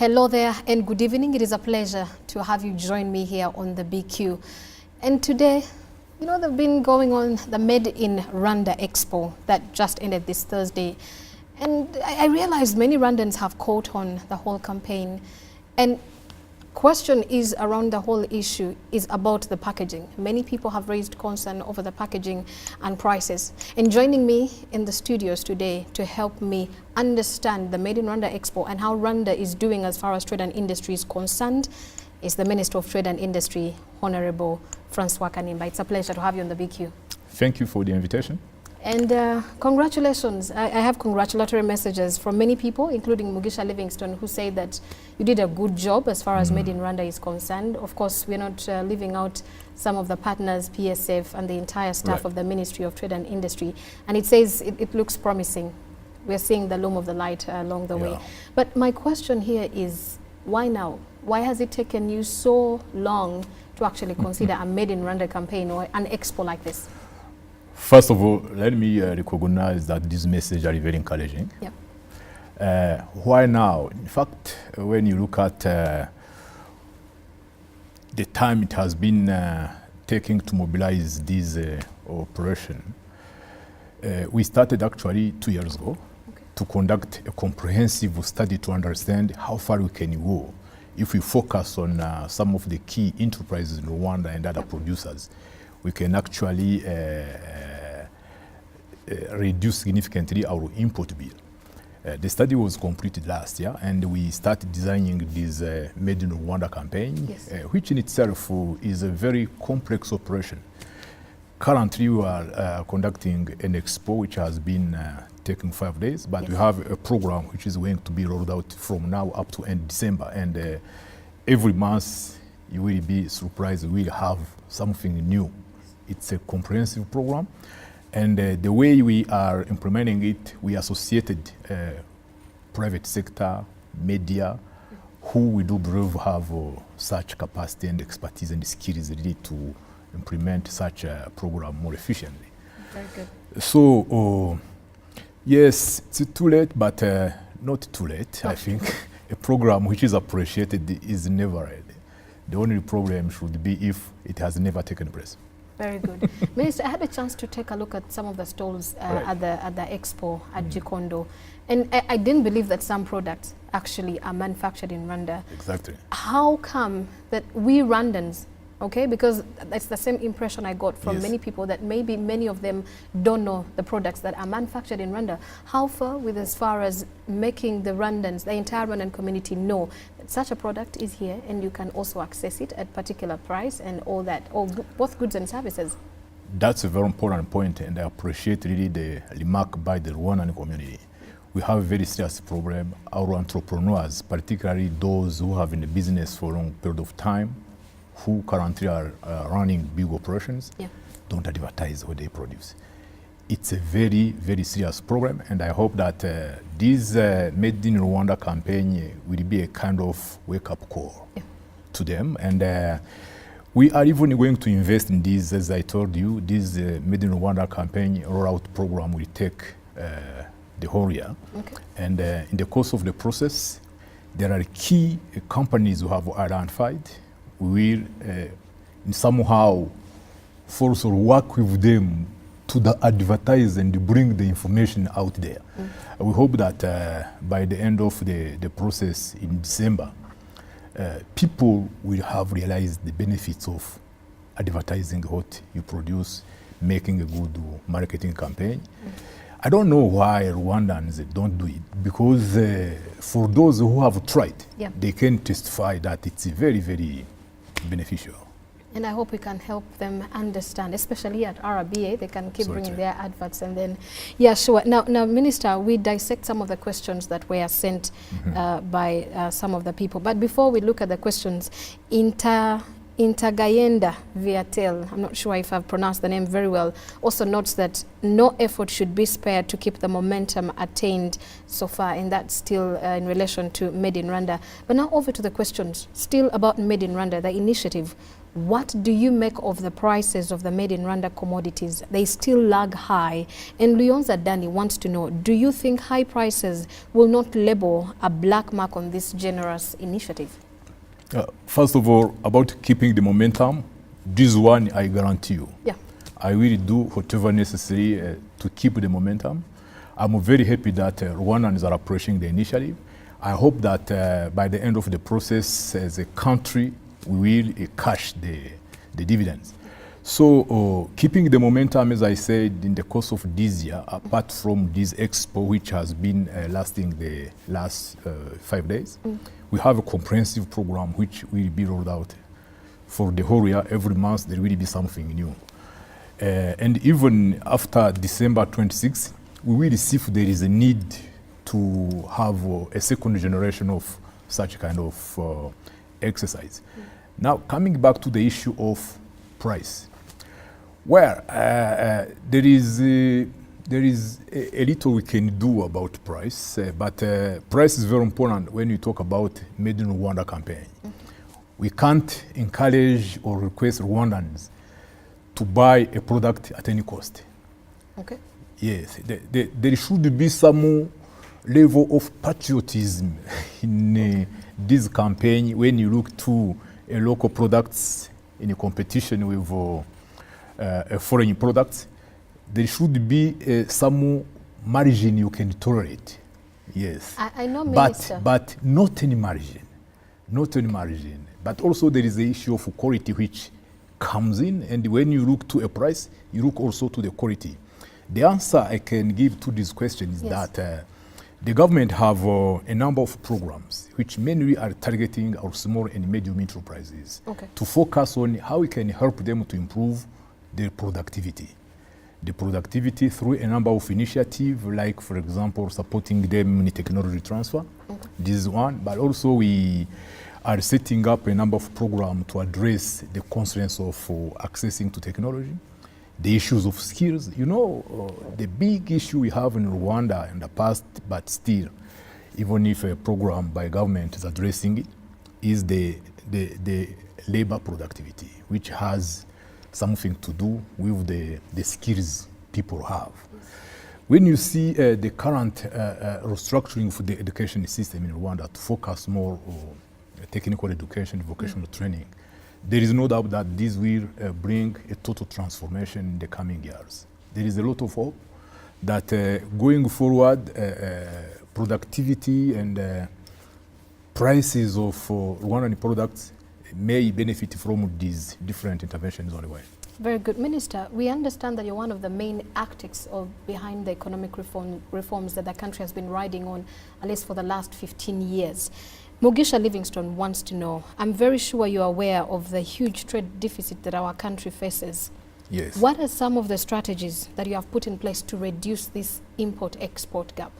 Hello there and good evening. It is a pleasure to have you join me here on the BQ. And today, you know, they've been going on the MadeInRwamda Expo that just ended this Thursday. And I realized many Rwandans have caught on the whole campaign. And question is around the whole issue is about the packaging. Many people have raised concern over the packaging and prices. And joining me in the studios today to help me understand the MadeInRwamda Expo and how Rwanda is doing as far as trade and industry is concerned is the Minister of Trade and Industry, Honorable Francois Kanimba. It's a pleasure to have you on the BQ. Thank you for the invitation. And congratulations. I have congratulatory messages from many people, including Mugisha Livingston, who say that you did a good job as far as MadeInRwamda is concerned. Of course, we're not leaving out some of the partners, PSF, and the entire staff of the Ministry of Trade and Industry. And it says it looks promising. We're seeing the loom of the light along the way. But my question here is, why now? Why has it taken you so long to actually consider a MadeInRwamda campaign or an expo like this? First of all, let me recognize that this message are very encouraging. Yep. Why now? In fact, when you look at the time it has been taking to mobilize this operation, we started actually 2 years ago to conduct a comprehensive study to understand how far we can go if we focus on some of the key enterprises in Rwanda and other producers. We can actually reduce significantly our import bill. The study was completed last year, and we started designing this MadeInRwamda campaign, which in itself is a very complex operation. Currently, we are conducting an expo which has been taking 5 days, but we have a program which is going to be rolled out from now up to end December, and every month you will be surprised we will have something new. It's a comprehensive program, and the way we are implementing it, we associated private sector, media, who we do believe have such capacity and expertise and skills really to implement such a program more efficiently. Very good. So, yes, it's too late, but not too late. I think a program which is appreciated is never ready. The only problem should be if it has never taken place. Very good. Minister, I had a chance to take a look at some of the stalls at the expo at Gikondo, and I didn't believe that some products actually are manufactured in Rwanda. Exactly. How come that we Rwandans, because that's the same impression I got from many people, that maybe many of them don't know the products that are manufactured in Rwanda. How far with as far as making the Rwandans, the entire Rwandan community know that such a product is here and you can also access it at particular price and all that, or both goods and services? That's a very important point, and I appreciate really the remark by the Rwandan community. We have a very serious problem. Our entrepreneurs, particularly those who have been in the business for a long period of time, who currently are running big operations, don't advertise what they produce. It's a very, very serious problem, and I hope that this MadeInRwamda campaign will be a kind of wake-up call to them. And we are even going to invest in this, as I told you. This MadeInRwamda campaign rollout program will take the whole year. And in the course of the process, there are key companies who have identified. We will somehow force or work with them to advertise and bring the information out there. We hope that by the end of the process in December, people will have realized the benefits of advertising what you produce, making a good marketing campaign. I don't know why Rwandans don't do it, because for those who have tried, they can testify that it's very, very beneficial. And I hope we can help them understand, especially at RBA, they can keep bringing their adverts and then, sure. Now, Minister, we dissect some of the questions that were sent by some of the people. But before we look at the questions, Intagayenda Viatel, I'm not sure if I've pronounced the name very well, also notes that no effort should be spared to keep the momentum attained so far, and that's still in relation to MadeInRwamda. But now over to the questions, still about MadeInRwamda, the initiative. What do you make of the prices of the Made in Rwanda commodities? They still lag high. And Lyonza Dani wants to know, do you think high prices will not label a black mark on this generous initiative? First of all, about keeping the momentum, this one I guarantee you. Yeah. I will do whatever necessary to keep the momentum. I'm very happy that Rwandans are approaching the initiative. I hope that by the end of the process, as a country, we will cash the dividends. So keeping the momentum, as I said, in the course of this year, apart from this expo, which has been lasting the last 5 days, we have a comprehensive program which will be rolled out for the whole year. Every month there will be something new. And even after December 26th, we will see if there is a need to have a second generation of such kind of exercise. Now, coming back to the issue of price, well, there is a little we can do about price, but price is very important when you talk about Made in Rwanda campaign. We can't encourage or request Rwandans to buy a product at any cost. Okay. Yes, there should be some level of patriotism in this campaign when you look to local products in a competition with foreign products. There should be some margin you can tolerate. Yes. I know, Minister. But not any margin. Not any margin. But also there is the issue of quality which comes in, and when you look to a price, you look also to the quality. The answer I can give to this question is that the government have a number of programs which mainly are targeting our small and medium enterprises to focus on how we can help them to improve their productivity. The productivity through a number of initiatives, like, for example, supporting them in technology transfer. This is one, but also we are setting up a number of programs to address the constraints of accessing to technology, the issues of skills. You know, the big issue we have in Rwanda in the past, but still, even if a program by government is addressing it, is the labor productivity, which has something to do with the skills people have. When you see the current restructuring for the education system in Rwanda to focus more on technical education, vocational training, there is no doubt that this will bring a total transformation in the coming years. There is a lot of hope that going forward, productivity and prices of Rwandan products may benefit from these different interventions on the way. Very good. Minister, we understand that you're one of the main architects behind the economic reforms that the country has been riding on, at least for the last 15 years. Mugisha Livingstone wants to know, I'm very sure you're aware of the huge trade deficit that our country faces. Yes. What are some of the strategies that you have put in place to reduce this import-export gap?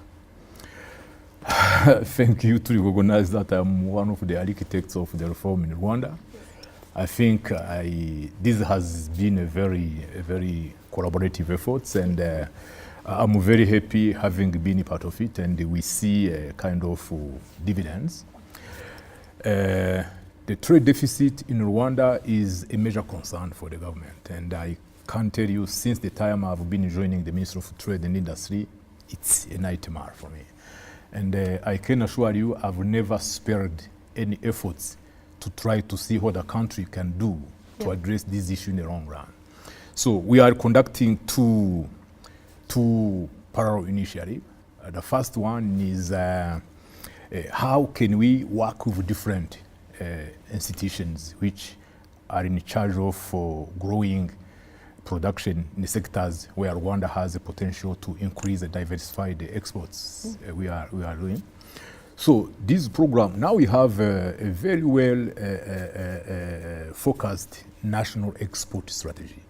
Thank you to recognize that I'm one of the architects of the reform in Rwanda. I think this has been a very collaborative effort, and I'm very happy having been a part of it, and we see a kind of dividends. The trade deficit in Rwanda is a major concern for the government, and I can tell you, since the time I've been joining the Ministry of Trade and Industry, it's a nightmare for me. And I can assure you, I've never spared any efforts to try to see what the country can do to address this issue in the long run. So we are conducting two parallel initiatives. The first one is how can we work with different institutions which are in charge of growing production in the sectors where Rwanda has the potential to increase and diversify the exports we are doing. So this program, now we have a very well focused national export strategy.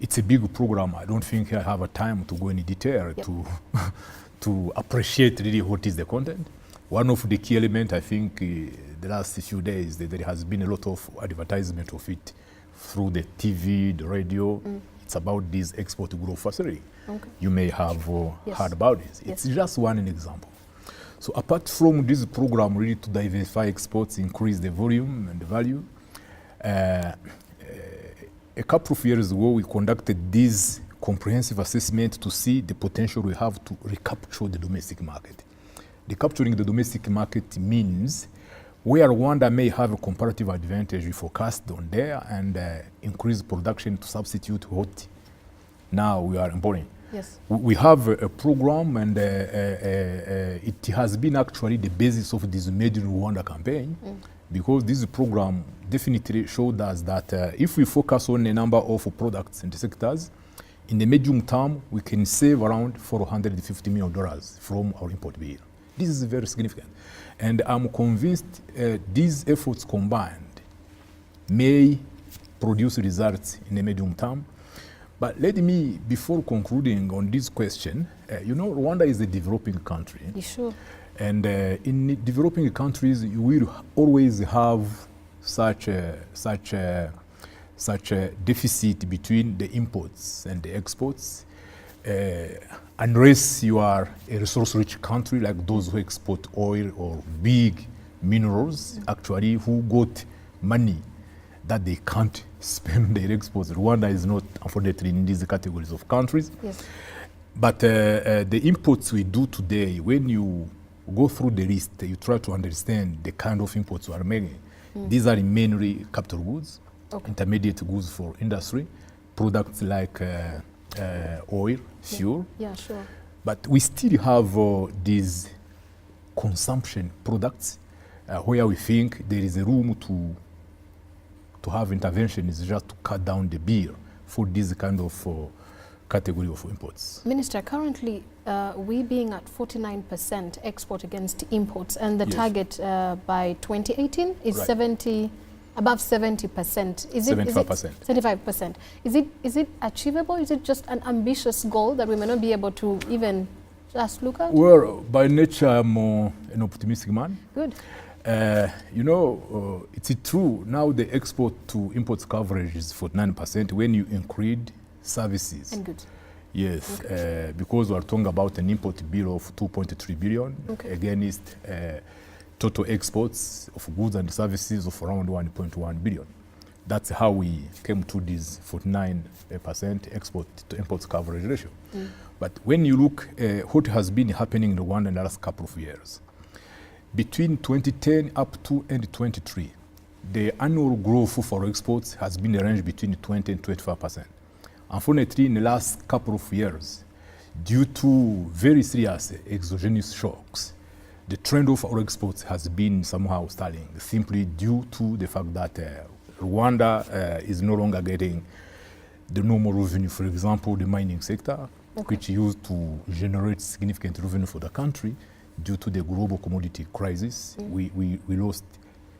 It's a big program. I don't think I have a time to go into detail to appreciate really what is the content. One of the key elements, I think, the last few days, that there has been a lot of advertisement of it through the TV, the radio. It's about this export growth facility. You may have heard about it. It's just one example. So apart from this program really to diversify exports, increase the volume and the value, A couple of years ago, we conducted this comprehensive assessment to see the potential we have to recapture the domestic market. Recapturing the domestic market means where Rwanda may have a comparative advantage, we focused on there and increase production to substitute what now we are importing. Yes. We have a program, and it has been actually the basis of this Made in Rwanda campaign, because this program definitely showed us that if we focus on a number of products and sectors, in the medium term, we can save around $450 million from our import bill. This is very significant. And I'm convinced these efforts combined may produce results in the medium term. But let me, before concluding on this question, you know, Rwanda is a developing country. Sure. And in developing countries, you will always have such a deficit between the imports and the exports. Unless you are a resource-rich country like those who export oil or big minerals, actually, who got money that they can't spend their exports. Rwanda is not, unfortunately, in these categories of countries. Yes. But the imports we do today, when you go through the list, you try to understand the kind of imports we are making. These are mainly capital goods, intermediate goods for industry, products like oil, fuel. Yeah, sure. But we still have these consumption products where we think there is a room to have interventions just to cut down the bill for this kind of category of imports. Minister, currently we being at 49% export against imports, and the target by 2018 is above 70%. Is it 75%? 75%. Is it achievable? Is it just an ambitious goal that we may not be able to even just look at? Well, by nature, I'm an optimistic man. Good. You know, it's true. Now the export to imports coverage is 49% when you include services. And goods. Yes, because we are talking about an import bill of 2.3 billion against total exports of goods and services of around 1.1 billion. That's how we came to this 49% export to imports coverage ratio. But when you look what has been happening in Rwanda in the last couple of years, between 2010 up to 2023, the annual growth for exports has been a range between 20 and 25%. Unfortunately, in the last couple of years, due to very serious exogenous shocks, the trend of our exports has been somehow stalling, simply due to the fact that Rwanda is no longer getting the normal revenue. For example, the mining sector, which used to generate significant revenue for the country, due to the global commodity crisis, we lost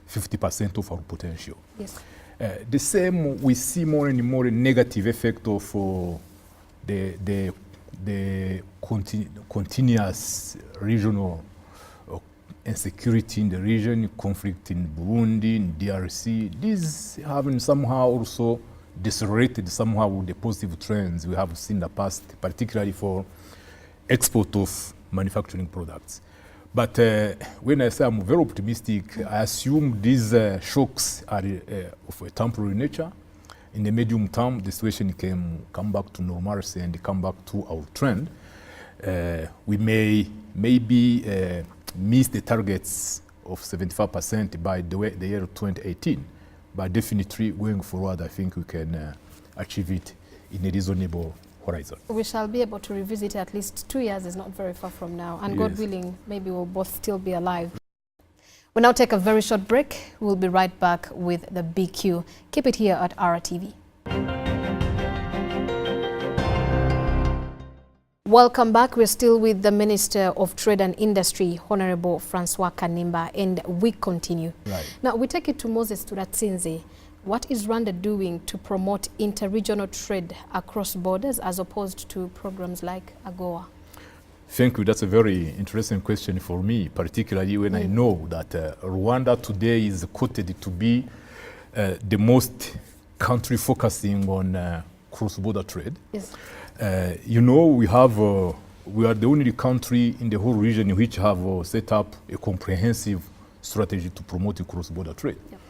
50% of our potential. Yes. The same, we see more and more negative effect of the continuous regional insecurity in the region, conflict in Burundi, in DRC. These have somehow also decelerated somehow the positive trends we have seen in the past, particularly for export of manufacturing products. But when I say I'm very optimistic, I assume these shocks are of a temporary nature. In the medium term, the situation can come back to normalcy and come back to our trend. We may maybe miss the targets of 75% by the year 2018, but definitely going forward, I think we can achieve it in a reasonable horizon. We shall be able to revisit at least 2 years is not very far from now, and God willing, maybe we'll both still be alive. We'll now take a very short break. We'll be right back with the BQ. Keep it here at RTV. Welcome back. We're still with the Minister of Trade and Industry, Honorable Francois Kanimba, and we continue. Right. Now, we take it to Moses Turatsinze. What is Rwanda doing to promote interregional trade across borders as opposed to programs like AGOA? Thank you. That's a very interesting question for me, particularly when I know that Rwanda today is quoted to be the most country focusing on cross-border trade. Yes. You know, we are the only country in the whole region in which have set up a comprehensive strategy to promote cross-border trade. Yep.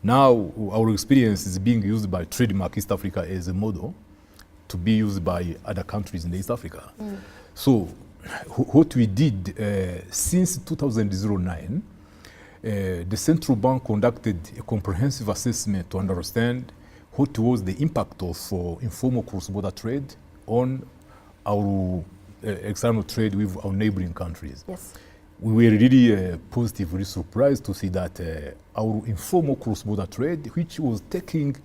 Now our experience is being used by Trademark East Africa as a model to be used by other countries in East Africa. So what we did since 2009, the central bank conducted a comprehensive assessment to understand what was the impact of informal cross-border trade on our external trade with our neighboring countries. Yes. We were really positively surprised to see that our informal cross-border trade, which was taking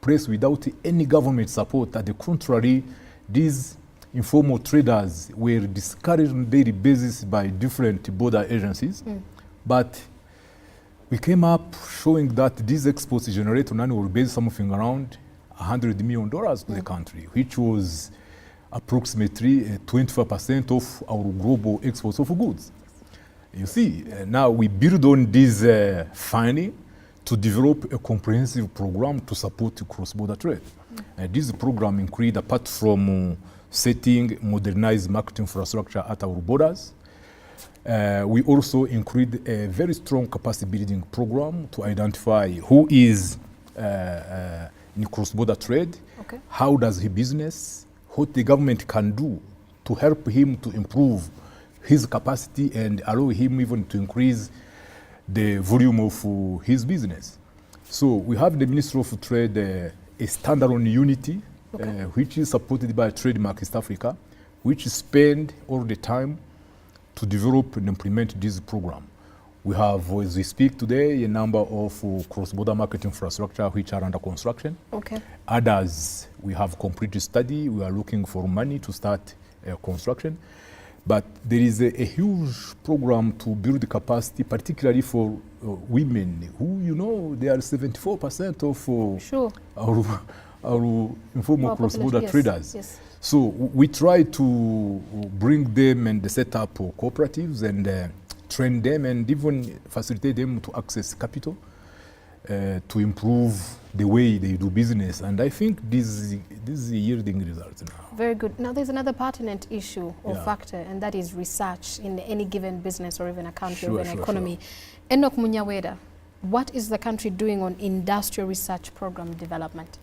place without any government support, at the contrary, these informal traders were discouraged on a daily basis by different border agencies. But we came up showing that these exports generate on an annual basis something around $100 million to the country, which was approximately 25% of our global exports of goods. You see, now we build on this finding to develop a comprehensive program to support cross-border trade. This program includes, apart from setting modernized market infrastructure at our borders, we also include a very strong capacity building program to identify who is in cross-border trade, how does he business, what the government can do to help him to improve his capacity and allow him even to increase the volume of his business. So we have the Ministry of Trade, a standalone unity, which is supported by Trademark East Africa, which spend all the time to develop and implement this program. We have, as we speak today, a number of cross-border market infrastructure which are under construction. Others, we have completed study. We are looking for money to start construction. But there is a huge program to build the capacity, particularly for women, who, you know, they are 74% of our informal cross-border traders. So we try to bring them and set up cooperatives and train them and even facilitate them to access capital to improve the way they do business. And I think this is yielding results now. Very good. Now there's another pertinent issue or factor, and that is research in any given business or even a country or an economy. Enoch Munyaweda, what is the country doing on industrial research program development?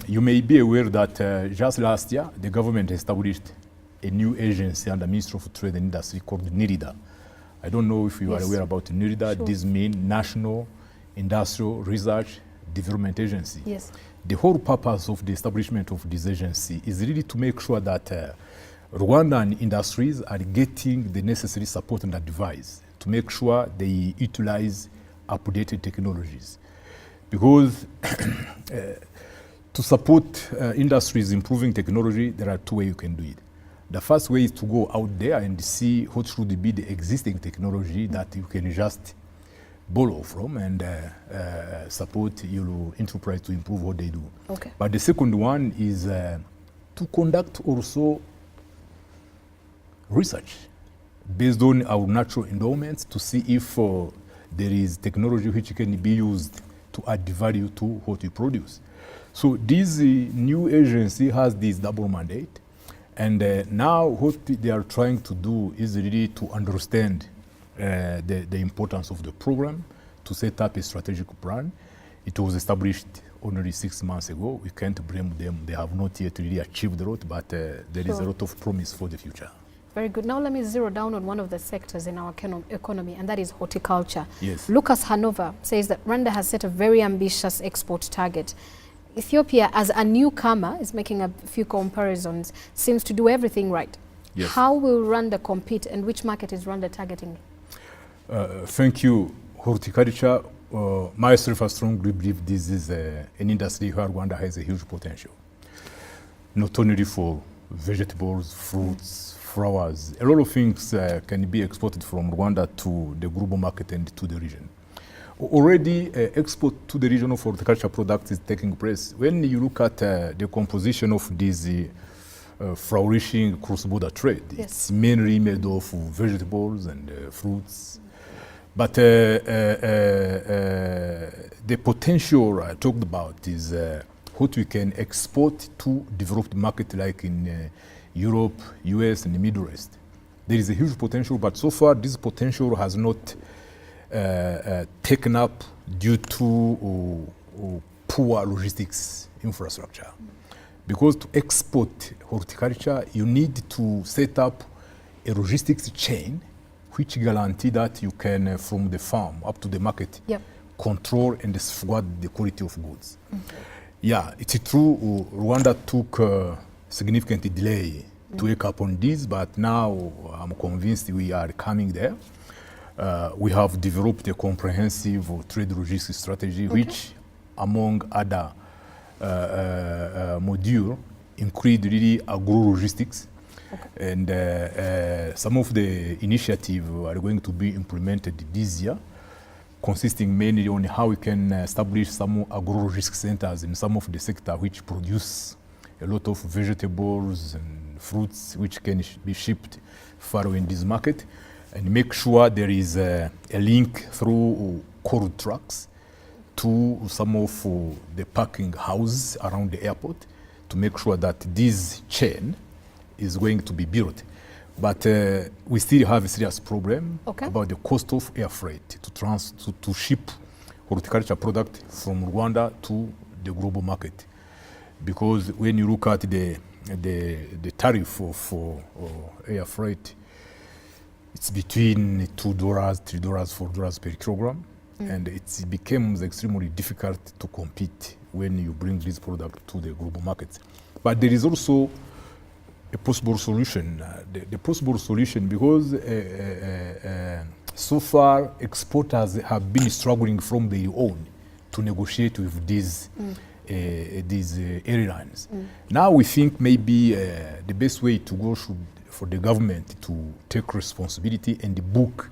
You may be aware that just last year, the government established a new agency under Ministry of Trade and Industry called NIRIDA. I don't know if you are aware about NIRIDA. This means National Industrial Research Development Agency. The whole purpose of the establishment of this agency is really to make sure that Rwandan industries are getting the necessary support and advice to make sure they utilize updated technologies. Because to support industries improving technology, there are two ways you can do it. The first way is to go out there and see what should be the existing technology that you can just borrow from and support your enterprise to improve what they do. But the second one is to conduct also research based on our natural endowments to see if there is technology which can be used to add value to what we produce. So this new agency has this double mandate, and now what they are trying to do is really to understand the importance of the program, to set up a strategic plan. It was established only 6 months ago. We can't blame them. They have not yet really achieved a lot, but there is a lot of promise for the future. Very good. Now let me zero down on one of the sectors in our economy, and that is horticulture. Lucas Hanover says that Rwanda has set a very ambitious export target. Ethiopia, as a newcomer, is making a few comparisons, seems to do everything right. How will Rwanda compete, and which market is Rwanda targeting? Thank you. Horticulture, myself, I strongly believe this is an industry where Rwanda has a huge potential. Not only for vegetables, fruits, flowers, a lot of things can be exported from Rwanda to the global market and to the region. Already export to the region of horticulture products is taking place. When you look at the composition of this flourishing cross-border trade, it's mainly made of vegetables and fruits. But the potential I talked about is what we can export to developed markets like in Europe, US, and the Middle East. There is a huge potential, but so far this potential has not taken up due to poor logistics infrastructure. Because to export horticulture, you need to set up a logistics chain which guarantee that you can, from the farm up to the market, control and safeguard the quality of goods. Yeah, it's true, Rwanda took a significant delay to wake up on this, but now I'm convinced we are coming there. We have developed a comprehensive trade logistics strategy, which, among other module, include really agro-logistics. And some of the initiatives are going to be implemented this year, consisting mainly on how we can establish some agro-logistics centers in some of the sector which produce a lot of vegetables and fruits which can be shipped far away in this market, and make sure there is a link through cold trucks to some of the packing houses around the airport to make sure that this chain is going to be built. But we still have a serious problem about the cost of air freight to ship horticulture product from Rwanda to the global market. Because when you look at the tariff for air freight, it's between $2, $3, $4 per kilogram. And it becomes extremely difficult to compete when you bring this product to the global markets. But there is also a possible solution. The possible solution, because so far exporters have been struggling from their own to negotiate with these airlines. Now we think maybe the best way to go should for the government to take responsibility and book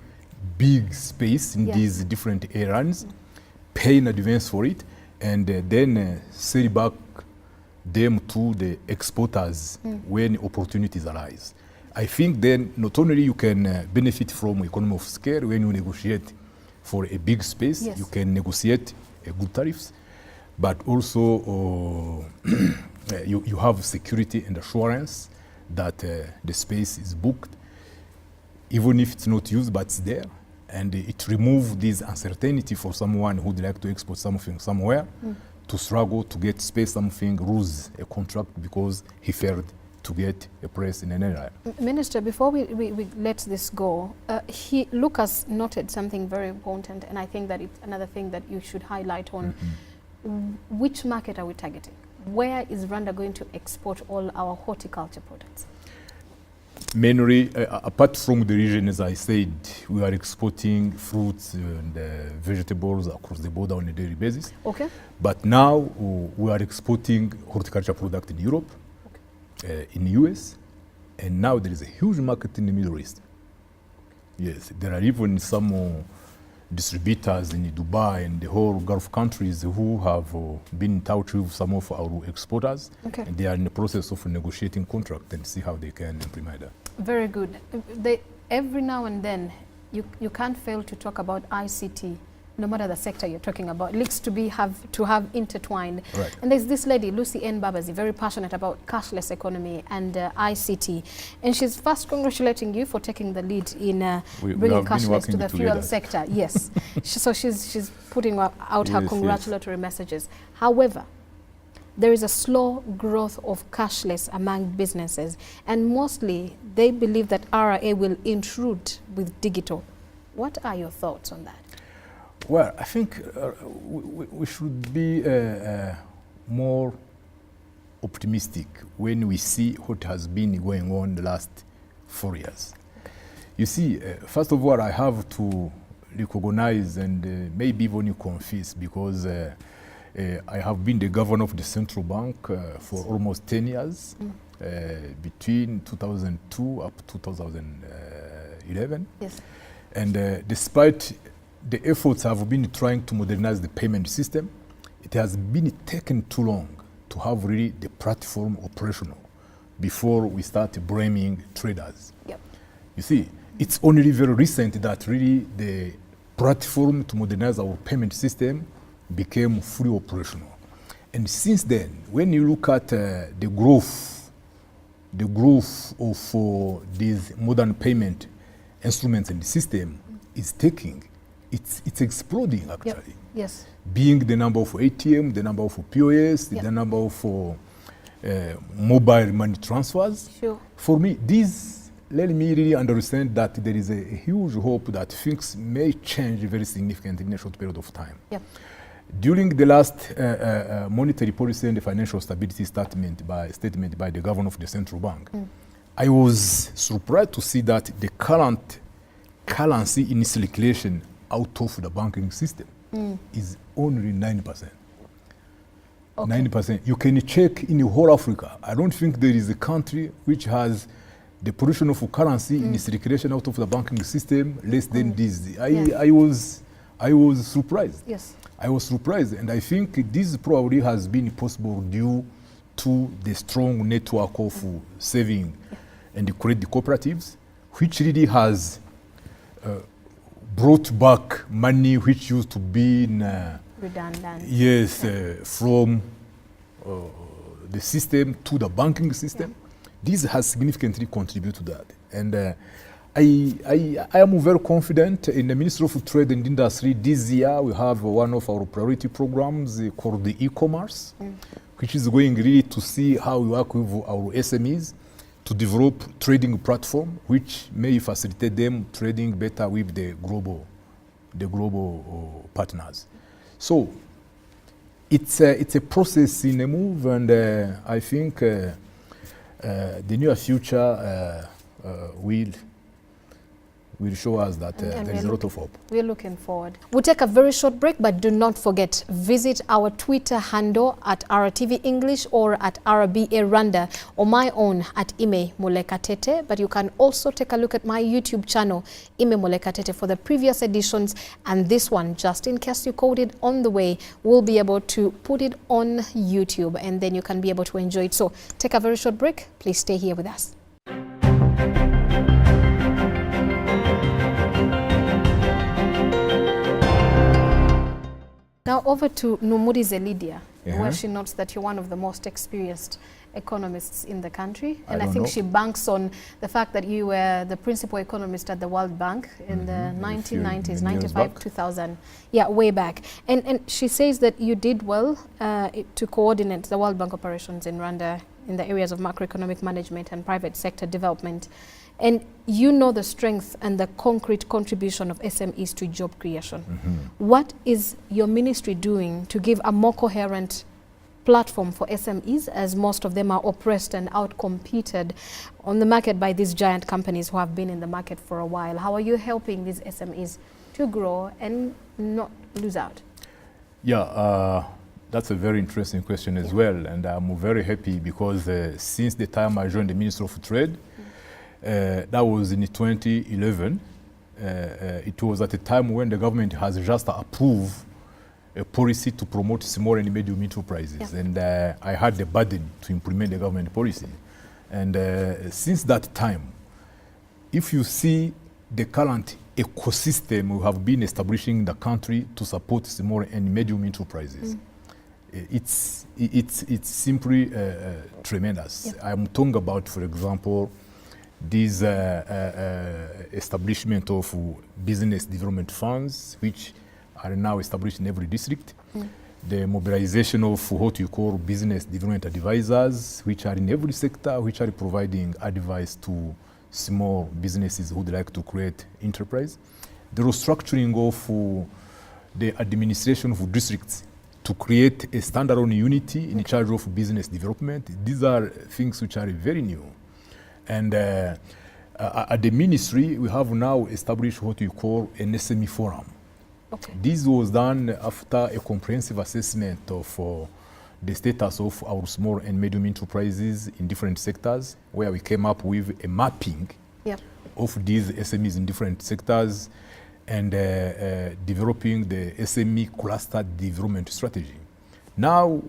big space in these different airlines, pay in advance for it, and then sell back them to the exporters when opportunities arise. I think then not only you can benefit from economy of scale when you negotiate for a big space, you can negotiate good tariffs, but also you have security and assurance that the space is booked, even if it's not used, but it's there. And it removes this uncertainty for someone who would like to export something somewhere to struggle to get space, something, lose a contract because he failed to get a place in an area. Minister, before we let this go, Lucas noted something very important, and I think that it's another thing that you should highlight on. Which market are we targeting? Where is Rwanda going to export all our horticulture products? Mainly, apart from the region, as I said, we are exporting fruits and vegetables across the border on a daily basis. But now we are exporting horticulture product in Europe, in the US, and now there is a huge market in the Middle East. Yes, there are even some distributors in Dubai and the whole Gulf countries who have been in touch with some of our exporters, and they are in the process of negotiating contract and see how they can implement that. Very good. Every now and then, you can't fail to talk about ICT, no matter the sector you're talking about. It looks to have intertwined. And there's this lady, Lucy N. Babazi, very passionate about cashless economy and ICT. And she's first congratulating you for taking the lead in bringing cashless to the fuel sector. Yes. So she's putting out her congratulatory messages. However, there is a slow growth of cashless among businesses, and mostly they believe that RRA will intrude with digital. What are your thoughts on that? Well, I think we should be more optimistic when we see what has been going on the last 4 years. You see, first of all, I have to recognize and maybe even confess, because I have been the governor of the central bank for almost 10 years, between 2002 up to 2011. And despite the efforts have been trying to modernize the payment system, it has been taken too long to have really the platform operational before we start blaming traders. You see, it's only very recent that really the platform to modernize our payment system became fully operational. And since then, when you look at the growth of these modern payment instruments and the system is taking, it's exploding actually. Yes. Being the number of ATM, the number of POS, the number of mobile money transfers. Sure. For me, this let me really understand that there is a huge hope that things may change very significantly in a short period of time. Yep. During the last monetary policy and the financial stability statement by the governor of the central bank, I was surprised to see that the current currency in circulation out of the banking system is only 9%. Okay. 9%. You can check in the whole Africa. I don't think there is a country which has the portion of currency in circulation out of the banking system less than this. I was surprised. Yes. I was surprised, and I think this probably has been possible due to the strong network of saving and the credit cooperatives, which really has brought back money which used to be in, redundant. Yes, from the system to the banking system. This has significantly contributed to that, and I am very confident in the Ministry of Trade and Industry. This year we have one of our priority programs called the e-commerce, which is going really to see how we work with our SMEs to develop trading platform which may facilitate them trading better with the global partners. So it's a process in a move, and I think the near future will show us that there is a lot of hope. We're looking forward. We'll take a very short break, but do not forget, visit our Twitter handle at RTV English or at RBA Rwanda, or my own at Ime Mulekatete. But you can also take a look at my YouTube channel, Ime Mulekatete, for the previous editions, and this one, just in case you caught it on the way, we'll be able to put it on YouTube, and then you can be able to enjoy it. So take a very short break. Please stay here with us. Now over to Numuri Zelidia, where she notes that you're one of the most experienced economists in the country. And I think she banks on the fact that you were the principal economist at the World Bank in the 1990s, 95, 2000. Yeah, way back. And she says that you did well to coordinate the World Bank operations in Rwanda in the areas of macroeconomic management and private sector development. And you know the strength and the concrete contribution of SMEs to job creation. What is your ministry doing to give a more coherent platform for SMEs, as most of them are oppressed and outcompeted on the market by these giant companies who have been in the market for a while? How are you helping these SMEs to grow and not lose out? Yeah, that's a very interesting question as well, and I'm very happy because since the time I joined the Ministry of Trade, that was in 2011. It was at a time when the government has just approved a policy to promote small and medium enterprises, and I had the burden to implement the government policy. And since that time, if you see the current ecosystem we have been establishing in the country to support small and medium enterprises, it's simply tremendous. I'm talking about, for example, this establishment of business development funds, which are now established in every district. The mobilization of what you call business development advisors, which are in every sector, which are providing advice to small businesses who would like to create enterprise. The restructuring of the administration of districts to create a standalone unity in charge of business development. These are things which are very new. And at the ministry, we have now established what we call an SME forum. This was done after a comprehensive assessment of the status of our small and medium enterprises in different sectors, where we came up with a mapping of these SMEs in different sectors and developing the SME cluster development strategy. Now,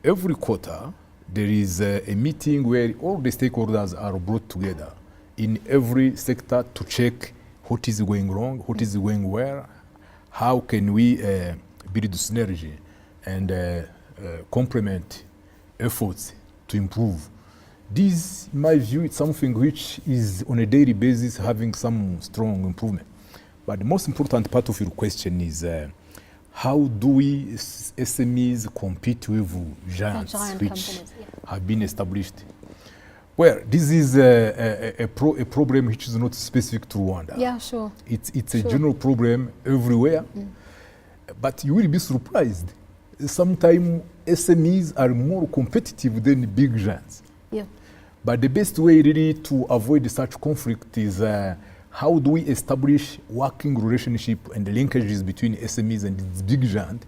every quarter, there is a meeting where all the stakeholders are brought together in every sector to check what is going wrong, what is going well, how can we build synergy and complement efforts to improve. This, in my view, is something which is on a daily basis having some strong improvement. But the most important part of your question is how do we SMEs compete with giants giant which companies, have been established? Well, this is a problem which is not specific to Rwanda. Yeah, sure. It's a general problem everywhere. But you will be surprised. Sometimes SMEs are more competitive than big giants. Yeah. But the best way really to avoid such conflict is how do we establish working relationship and the linkages between SMEs and these big giants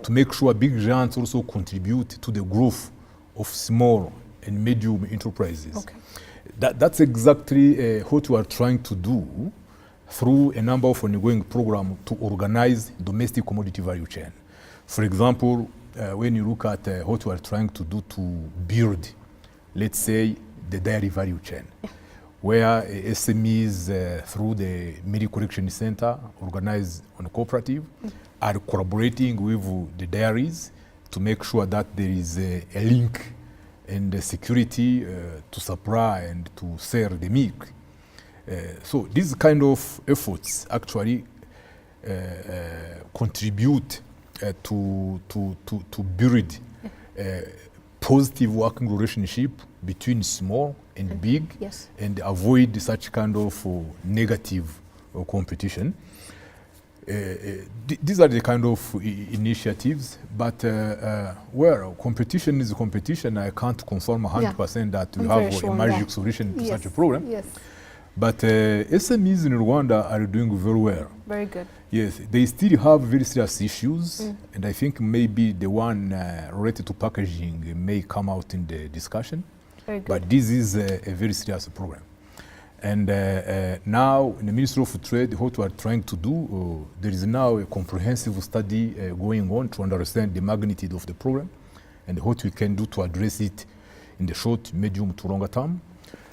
to make sure big giants also contribute to the growth of small and medium enterprises. Okay. That's exactly what we are trying to do through a number of ongoing programs to organize domestic commodity value chain. For example, when you look at what we are trying to do to build, let's say, the dairy value chain, where SMEs through the Milk Collection Center organized on a cooperative are collaborating with the dairies to make sure that there is a link and the security to supply and to sell the milk. So these kind of efforts actually contribute to build positive working relationship between small and big, yes, and avoid such kind of negative competition. These are the kind of initiatives, but well, competition is competition. I can't confirm 100% that we have a magic solution to such a problem. Yes. But SMEs in Rwanda are doing very well. Very good. Yes, they still have very serious issues, and I think maybe the one related to packaging may come out in the discussion. Very good. But this is a very serious problem. And now in the Ministry of Trade, what we are trying to do, there is now a comprehensive study going on to understand the magnitude of the problem and what we can do to address it in the short, medium to longer term.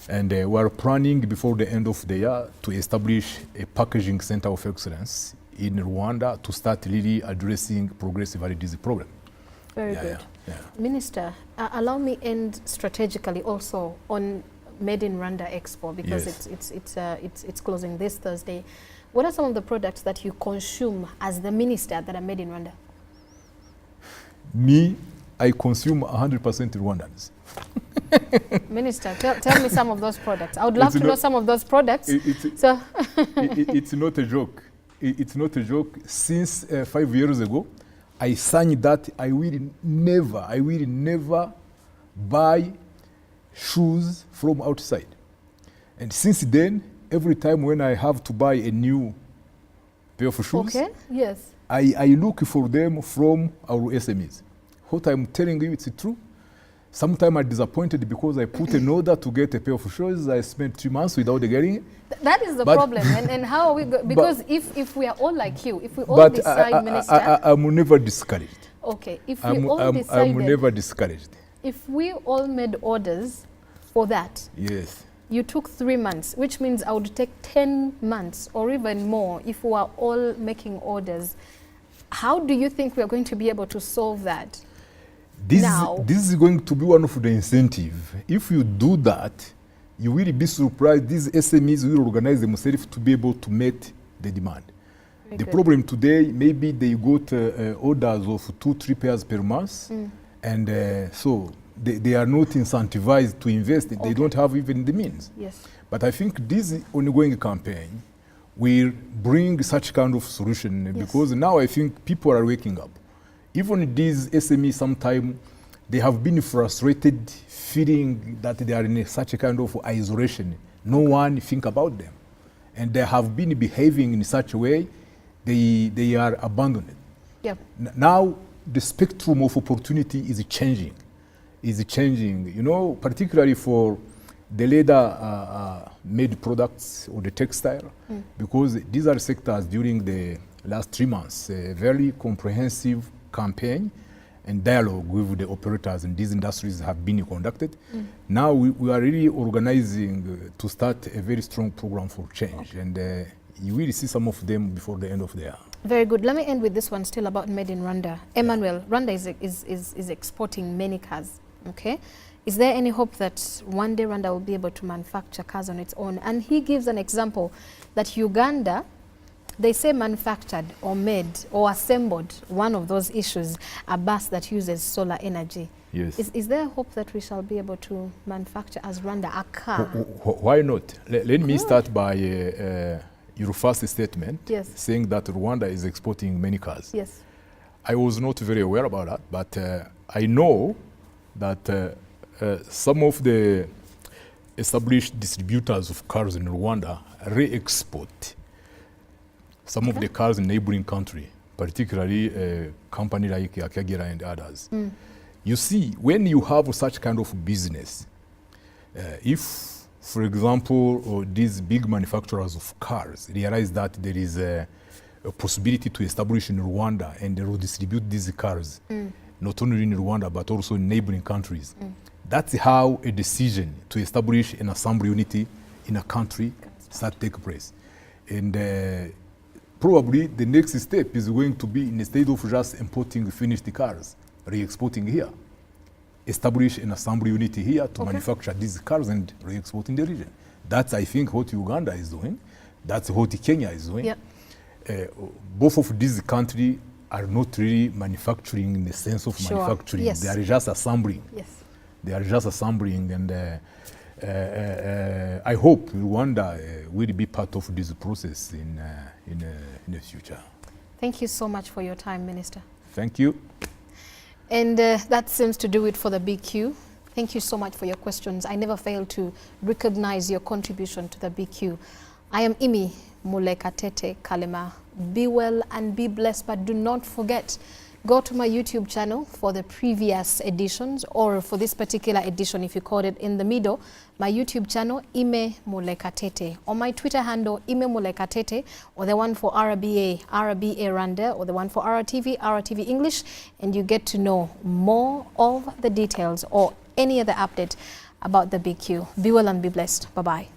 And we are planning before the end of the year to establish a packaging center of excellence in Rwanda to start really addressing progressively this problem. Very good. Minister, allow me end strategically also on MadeInRwamda Expo, because it's closing this Thursday. What are some of the products that you consume as the minister that are made in Rwanda? Me, I consume 100% Rwandans. Minister, tell me some of those products. I would love to know some of those products. It's not a joke. It's not a joke. Since 5 years ago, I signed that I will never buy shoes from outside. And since then, every time when I have to buy a new pair of shoes, yes, I look for them from our SMEs. What I'm telling you, it's true. Sometimes I'm disappointed because I put an order to get a pair of shoes. I spent 3 months without getting it. That is the problem. And how are we because if we are all like you, if we all decide, Minister... I'm never discouraged. Okay, if we all decided... I'm never discouraged. If we all made orders for that... Yes. You took 3 months, which means I would take 10 months or even more if we are all making orders. How do you think we are going to be able to solve that? This is going to be one of the incentives. If you do that, you will be surprised. These SMEs will organize themselves to be able to meet the demand. Very the good. problem today, maybe they got orders of 2-3 pairs per month, and so they are not incentivized to invest. They don't have even the means. Yes. But I think this ongoing campaign will bring such kind of solution, because now I think people are waking up. Even these SMEs, sometimes they have been frustrated, feeling that they are in such a kind of isolation. No one think about them. And they have been behaving in such a way, they are abandoned. Yep. Now the spectrum of opportunity is changing. You know, particularly for the leather made products or the textile, because these are sectors during the last 3 months, a very comprehensive campaign and dialogue with the operators in these industries have been conducted. Now we are really organizing to start a very strong program for change, and you will see some of them before the end of the year. Very good. Let me end with this one still about Made in Rwanda. Emmanuel, Rwanda is exporting many cars, okay? Is there any hope that one day Rwanda will be able to manufacture cars on its own? And he gives an example that Uganda they say manufactured or made or assembled, one of those issues, a bus that uses solar energy. Yes. Is there a hope that we shall be able to manufacture as Rwanda a car? Why not? Let me start by your first statement, yes, saying that Rwanda is exporting many cars. Yes. I was not very aware about that, but I know that some of the established distributors of cars in Rwanda re-export some of the cars in neighboring country, particularly a company like Akagera and others. You see, when you have such kind of business, if, for example, these big manufacturers of cars realize that there is a possibility to establish in Rwanda and they will distribute these cars, not only in Rwanda but also in neighboring countries, that's how a decision to establish an assembly unity in a country start to take place. And probably the next step is going to be, instead of just importing finished cars, re-exporting here, establish an assembly unity here to manufacture these cars and re-export in the region. That's, I think, what Uganda is doing. That's what Kenya is doing. Yep. Both of these countries are not really manufacturing in the sense of manufacturing. Yes. They are just assembling. Yes. They are just assembling, and I hope Rwanda will be part of this process in the future. Thank you so much for your time, Minister. Thank you. And that seems to do it for the BQ. Thank you so much for your questions. I never fail to recognize your contribution to the BQ. I am Imi Mulekatete Kalema. Be well and be blessed, but do not forget, go to my YouTube channel for the previous editions, or for this particular edition, if you caught it in the middle, my YouTube channel, Ime Mulekatete, or my Twitter handle, Ime Mulekatete, or the one for RBA Rwanda, or the one for RTV English, and you get to know more of the details or any other update about the BQ. Be well and be blessed. Bye-bye.